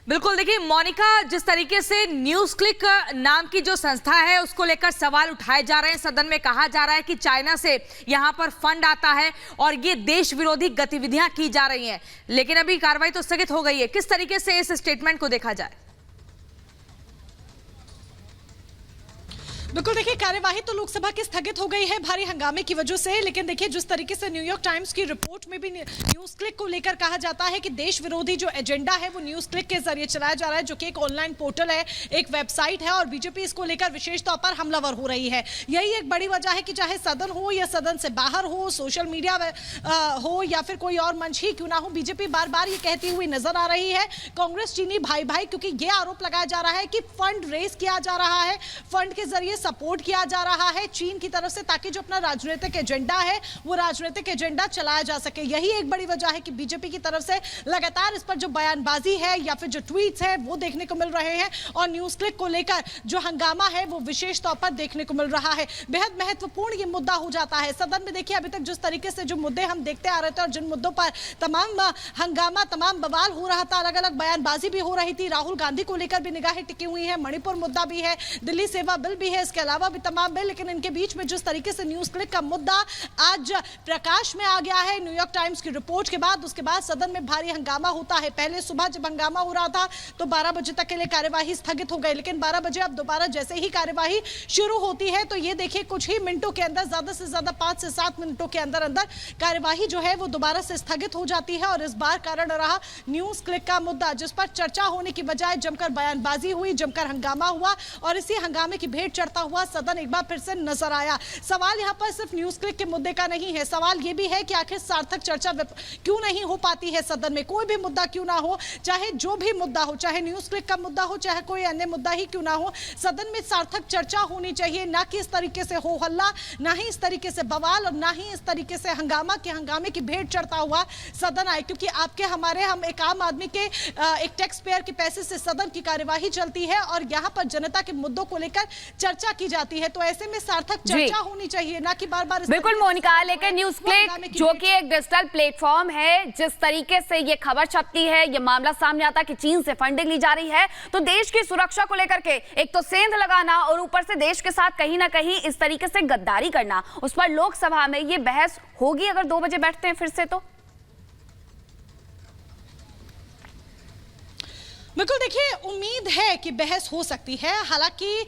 बिल्कुल, देखिए मोनिका, जिस तरीके से न्यूज क्लिक नाम की जो संस्था है उसको लेकर सवाल उठाए जा रहे हैं, सदन में कहा जा रहा है कि चाइना से यहां पर फंड आता है और ये देश विरोधी गतिविधियां की जा रही हैं, लेकिन अभी कार्रवाई तो स्थगित हो गई है। किस तरीके से इस स्टेटमेंट को देखा जाए? बिल्कुल, देखिए कार्यवाही तो लोकसभा की स्थगित हो गई है भारी हंगामे की वजह से, लेकिन देखिए जिस तरीके से न्यूयॉर्क टाइम्स की रिपोर्ट में भी न्यूज क्लिक को लेकर कहा जाता है कि देश विरोधी जो एजेंडा है वो न्यूज क्लिक के जरिए चलाया जा रहा है, जो कि एक ऑनलाइन पोर्टल है, एक वेबसाइट है, और बीजेपी इसको लेकर विशेष तौर पर हमलावर हो रही है। यही एक बड़ी वजह है कि चाहे सदन हो या सदन से बाहर हो, सोशल मीडिया हो या फिर कोई और मंच ही क्यों ना हो, बीजेपी बार बार ये कहती हुई नजर आ रही है कांग्रेस चीनी भाई भाई, क्योंकि ये आरोप लगाया जा रहा है कि फंड रेज किया जा रहा है, फंड के जरिए सपोर्ट किया जा रहा है चीन की तरफ से, ताकि जो अपना राजनीतिक एजेंडा है वो राजनीतिक एजेंडा चलाया जा सके। यही एक बड़ी वजह है कि बीजेपी की तरफ से लगातार इस पर जो बयानबाजी है या फिर जो ट्वीट्स है वो देखने को मिल रहे हैं, और न्यूज क्लिक को लेकर जो हंगामा है वो विशेष तौर पर देखने को मिल रहा है। बेहद महत्वपूर्ण ये मुद्दा हो जाता है सदन में। देखिए अभी तक जिस तरीके से जो मुद्दे हम देखते आ रहे थे और जिन मुद्दों पर तमाम हंगामा, तमाम बवाल हो रहा था, अलग अलग बयानबाजी भी हो रही थी, राहुल गांधी को लेकर भी निगाहें टिकी हुई है, मणिपुर मुद्दा भी है, दिल्ली सेवा बिल भी है, इसके अलावा भी तमाम बिल, लेकिन इनके बीच में जिस तरीके से न्यूज क्लिक का मुद्दा आज प्रकाश में आ गया है न्यूयॉर्क टाइम्स की रिपोर्ट के बाद, उसके बाद सदन में भारी हंगामा होता है। पहले सुबह जब हंगामा हो रहा था तो 12 बजे तक के लिए कार्यवाही स्थगित हो गई, लेकिन 12 बजे अब दोबारा जैसे ही कार्यवाही शुरू होती है तो ये देखिए कुछ ही मिनटों के अंदर, ज्यादा से ज्यादा 5 से 7 मिनटों के अंदर अंदर कार्यवाही जो है वो दोबारा से स्थगित हो जाती है। और इस बार कारण रहा न्यूज क्लिक का मुद्दा, जिस पर चर्चा होने की बजाय जमकर बयानबाजी हुई, जमकर हंगामा हुआ, और इसी हंगामे की भेंट चढ़ता हुआ सदन एक बार फिर से नजर आया। सवाल यहां पर सिर्फ न्यूज क्लिक के मुद्दे का नहीं है, सवाल यह भी है कि आखिर सार्थक चर्चा क्यों नहीं हो पाती है सदन में। कोई भी मुद्दा क्यों ना हो, चाहे जो भी मुद्दा हो, चाहे न्यूज क्लिक का मुद्दा हो, चाहे कोई अन्य मुद्दा ही क्यों ना हो, सदन में सार्थक चर्चा होनी चाहिए, ना कि इस तरीके से हो हल्ला, ना ही इस तरीके से बवाल, और ना ही इस तरीके से हंगामे की भेंट चढ़ता हुआ सदन आए, क्योंकि आपके हमारे हम एक आम आदमी के एक टैक्स पेयर के पैसे से सदन की कार्यवाही चलती है और यहां पर जनता के मुद्दों को लेकर चर्चा की जाती है। तो ऐसे में सार्थक चर्चा होनी चाहिए, ना कि बार बार। बिल्कुल मोनिका, लेकिन न्यूज क्लिक जो कि एक डिजिटल प्लेटफॉर्म है, जिस तरीके से ये खबर छपती है, ये मामला सामने आता है कि चीन से फंडिंग ली जा रही है, तो देश की सुरक्षा को लेकर के एक तो सेंध लगाना और ऊपर से देश के साथ कहीं ना कहीं इस तरीके से गद्दारी करना, उस पर लोकसभा में ये बहस होगी अगर 2 बजे बैठते हैं फिर से तो? बिल्कुल, देखिए उम्मीद है कि बहस हो सकती है। हालांकि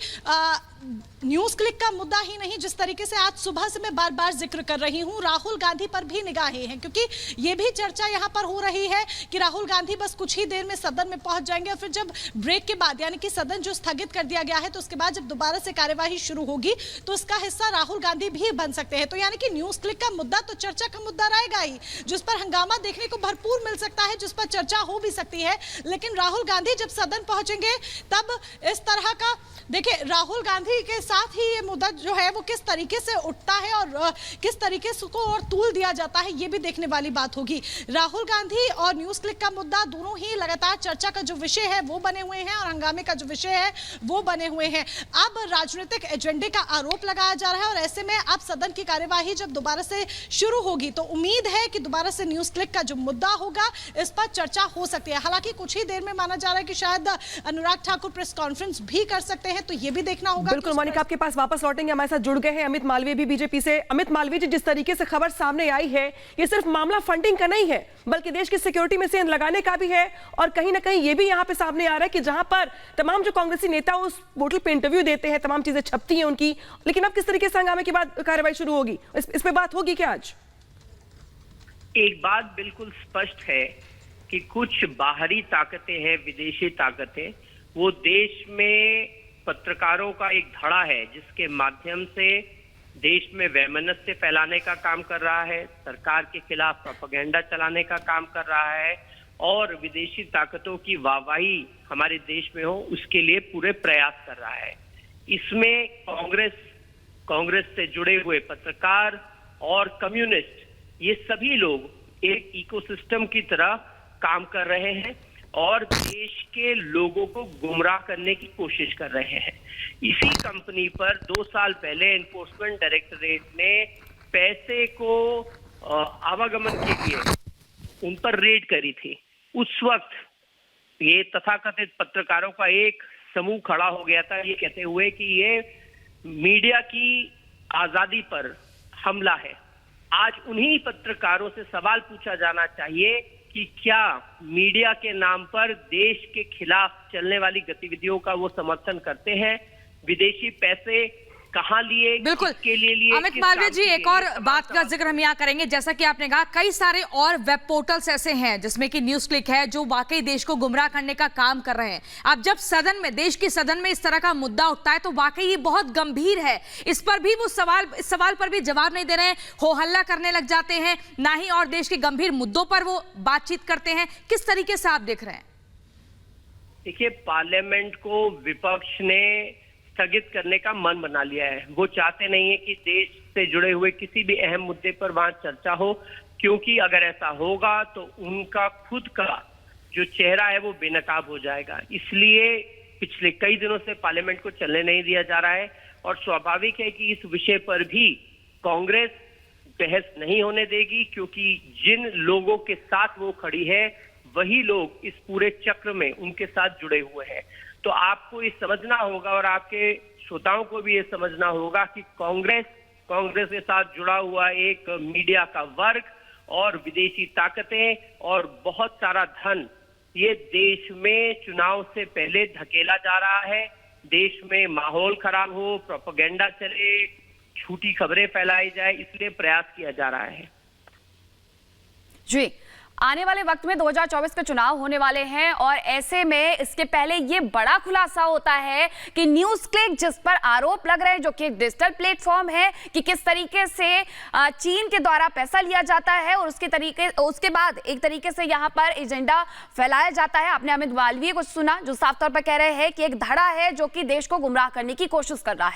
न्यूज क्लिक का मुद्दा ही नहीं, जिस तरीके से आज सुबह से मैं बार बार जिक्र कर रही हूं, राहुल गांधी पर भी निगाहें हैं, क्योंकि यह भी चर्चा यहां पर हो रही है कि राहुल गांधी बस कुछ ही देर में सदन में पहुंच जाएंगे, और फिर जब ब्रेक के बाद, यानी कि सदन जो स्थगित कर दिया गया है, तो उसके बाद जब दोबारा से कार्यवाही शुरू होगी तो इसका हिस्सा राहुल गांधी भी बन सकते हैं। तो यानी कि न्यूज क्लिक का मुद्दा तो चर्चा का मुद्दा रहेगा ही, जिस पर हंगामा देखने को भरपूर मिल सकता है, जिस पर चर्चा हो भी सकती है, लेकिन राहुल गांधी जब सदन पहुंचेंगे तब इस तरह का, देखिए राहुल गांधी के साथ ही ये मुद्दा जो है वो किस तरीके से उठता है और किस तरीके से उसको और तूल दिया जाता है, ये भी देखने वाली बात होगी। राहुल गांधी और न्यूज क्लिक का मुद्दा दोनों ही लगातार चर्चा का जो विषय है वो बने हुए हैं, और हंगामे का जो विषय है वो बने हुए हैं। अब राजनीतिक एजेंडे का आरोप लगाया जा रहा है, और ऐसे में अब सदन की कार्यवाही जब दोबारा से शुरू होगी तो उम्मीद है कि दोबारा से न्यूज क्लिक का जो मुद्दा होगा इस पर चर्चा हो सकती है। हालांकि कुछ ही देर में माना जा रहा है कि शायद अनुराग ठाकुर प्रेस कॉन्फ्रेंस भी कर सकते हैं, तो ये भी देखना होगा। बिल्कुल मोनिका, आपके पास वापस लौटेंगे, हमारे साथ जुड़ गए हैं अमित मालवीय भी बीजेपी से। अमित मालवीय जी, जिस तरीके से खबर सामने आई है, ये सिर्फ मामला फंडिंग का नहीं है बल्कि देश की सिक्योरिटी में सेंध लगाने का भी है, और कहीं ना कहीं ये भी यहाँ पे सामने आ रहा है कि जहां पर तमाम जो कांग्रेसी नेता उस पोर्टल पे इंटरव्यू देते हैं, तमाम चीजें छपती हैं उनकी, लेकिन अब किस तरीके से हंगामे के बाद कार्रवाई शुरू होगी, इस पे बात होगी क्या आज? एक बात बिल्कुल स्पष्ट है कि कुछ बाहरी ताकतें हैं, विदेशी ताकतें, वो देश में पत्रकारों का एक धड़ा है जिसके माध्यम से देश में वैमनस्य फैलाने का काम कर रहा है, सरकार के खिलाफ प्रोपेगेंडा चलाने का काम कर रहा है, और विदेशी ताकतों की वाहवाही हमारे देश में हो उसके लिए पूरे प्रयास कर रहा है। इसमें कांग्रेस से जुड़े हुए पत्रकार और कम्युनिस्ट, ये सभी लोग एक इकोसिस्टम की तरह काम कर रहे हैं और देश के लोगों को गुमराह करने की कोशिश कर रहे हैं। इसी कंपनी पर 2 साल पहले एनफोर्समेंट डायरेक्टरेट ने पैसे को आवागमन के लिए उन पर रेड करी थी। उस वक्त ये तथाकथित पत्रकारों का एक समूह खड़ा हो गया था ये कहते हुए कि ये मीडिया की आजादी पर हमला है। आज उन्हीं पत्रकारों से सवाल पूछा जाना चाहिए कि क्या मीडिया के नाम पर देश के खिलाफ चलने वाली गतिविधियों का वो समर्थन करते हैं? विदेशी पैसे कहां लिए, बिल्कुल किसके लिए लिए? अमित मालवीय जी, एक और बात का जिक्र हम यहाँ करेंगे। जैसा कि आपने कहा, कई सारे और वेब पोर्टल्स ऐसे हैं जिसमें कि न्यूज क्लिक है, जो वाकई देश को गुमराह करने का काम कर रहे हैं। अब जब सदन में, देश के सदन में इस तरह का मुद्दा उठता है तो वाकई ये बहुत गंभीर है। इस पर भी वो इस सवाल पर भी जवाब नहीं दे रहे हैं, हो हल्ला करने लग जाते हैं, ना ही और देश के गंभीर मुद्दों पर वो बातचीत करते हैं। किस तरीके से आप देख रहे हैं? देखिए, पार्लियामेंट को विपक्ष ने स्थगित करने का मन बना लिया है। वो चाहते नहीं है कि देश से जुड़े हुए किसी भी अहम मुद्दे पर वहां चर्चा हो, क्योंकि अगर ऐसा होगा तो उनका खुद का जो चेहरा है वो बेनकाब हो जाएगा। इसलिए पिछले कई दिनों से पार्लियामेंट को चलने नहीं दिया जा रहा है और स्वाभाविक है कि इस विषय पर भी कांग्रेस बहस नहीं होने देगी, क्योंकि जिन लोगों के साथ वो खड़ी है वही लोग इस पूरे चक्र में उनके साथ जुड़े हुए हैं। तो आपको ये समझना होगा और आपके श्रोताओं को भी ये समझना होगा कि कांग्रेस के साथ जुड़ा हुआ एक मीडिया का वर्ग और विदेशी ताकतें और बहुत सारा धन ये देश में चुनाव से पहले धकेला जा रहा है। देश में माहौल खराब हो, प्रोपेगेंडा चले, झूठी खबरें फैलाई जाए, इसलिए प्रयास किया जा रहा है। जी, आने वाले वक्त में 2024 के चुनाव होने वाले हैं और ऐसे में इसके पहले ये बड़ा खुलासा होता है कि न्यूज क्लिक, जिस पर आरोप लग रहे हैं, जो कि एक डिजिटल प्लेटफॉर्म है, कि किस तरीके से चीन के द्वारा पैसा लिया जाता है और उसके बाद एक तरीके से यहाँ पर एजेंडा फैलाया जाता है। आपने अमित मालवीय को सुना जो साफ तौर पर कह रहे हैं कि एक धड़ा है जो कि देश को गुमराह करने की कोशिश कर रहा है।